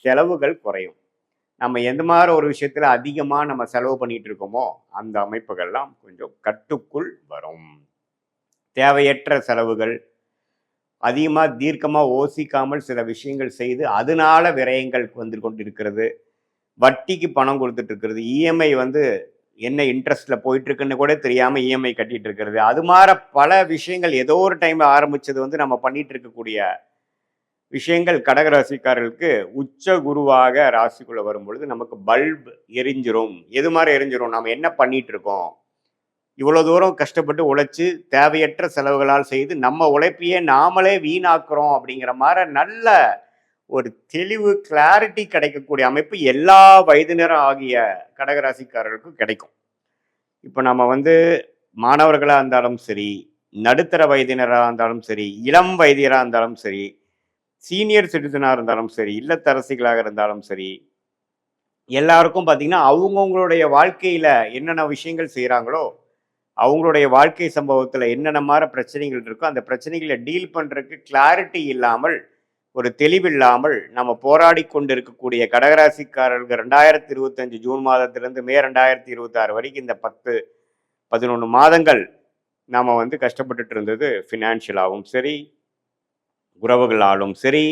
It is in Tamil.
செலவுகள் குறையும். நம்ம எந்த மாதிரி ஒரு விஷயத்துல அதிகமா நம்ம செலவு பண்ணிட்டு இருக்கோமோ அந்த அமைப்புகள்லாம் கொஞ்சம் கட்டுக்குள் வரும். தேவையற்ற செலவுகள், அதிகமா தீர்க்கமா யோசிக்காமல் சில விஷயங்கள் செய்து அதனால விரயங்கள் வந்து கொண்டிருக்கிறது. வட்டிக்கு பணம் கொடுத்துட்டு இருக்கிறது. இஎம்ஐ வந்து என்ன இன்ட்ரெஸ்ட்ல போயிட்டு இருக்குன்னு கூட தெரியாம இஎம்ஐ கட்டிட்டு இருக்கிறது. அது மாற பல விஷயங்கள் ஏதோ ஒரு டைம்ல ஆரம்பிச்சது வந்து நம்ம பண்ணிட்டு இருக்கக்கூடிய விஷயங்கள் கடகராசிக்காரர்களுக்கு உச்ச குருவாக ராசிக்குள்ள வரும்பொழுது நமக்கு பல்ப் எரிஞ்சிரும். எது மாதிரி எரிஞ்சிரும்? நம்ம என்ன பண்ணிட்டு இருக்கோம்? இவ்வளவு தூரம் கஷ்டப்பட்டு உழைச்சு தேவையற்ற செலவுகளால் செய்து நம்ம உழைப்பையே நாமளே வீணாக்குறோம் அப்படிங்கிற மாதிரி நல்ல ஒரு தெளிவு கிளாரிட்டி கிடைக்கக்கூடிய அமைப்பு எல்லா வயதினரும் ஆகிய கடகராசிக்காரர்களுக்கும் கிடைக்கும். இப்போ நம்ம வந்து மாணவர்களாக இருந்தாலும் சரி, நடுத்தர வயதினராக இருந்தாலும் சரி, இளம் வயதினராக இருந்தாலும் சரி, சீனியர் சிட்டிசனாக இருந்தாலும் சரி, இல்லத்தரசிகளாக இருந்தாலும் சரி, எல்லாருக்கும் பார்த்தீங்கன்னா அவங்கவுங்களுடைய வாழ்க்கையில் என்னென்ன விஷயங்கள் செய்கிறாங்களோ அவங்களுடைய வாழ்க்கை சம்பவத்தில் என்னென்ன மாதிரி பிரச்சனைகள் இருக்கோ அந்த பிரச்சனைகளை டீல் பண்ணுறதுக்கு கிளாரிட்டி இல்லாமல் ஒரு தெளிவில்லாமல் நம்ம போராடி கொண்டு இருக்கக்கூடிய கடகராசிக்காரர்கள் 2025 ஜூன் மாதத்திலிருந்து மே 2026 வரைக்கும் இந்த 10-11 மாதங்கள் நாம் வந்து கஷ்டப்பட்டுட்டு இருந்தது ஃபினான்ஷியலாகவும் சரி, உறவுகளாலும் சரி,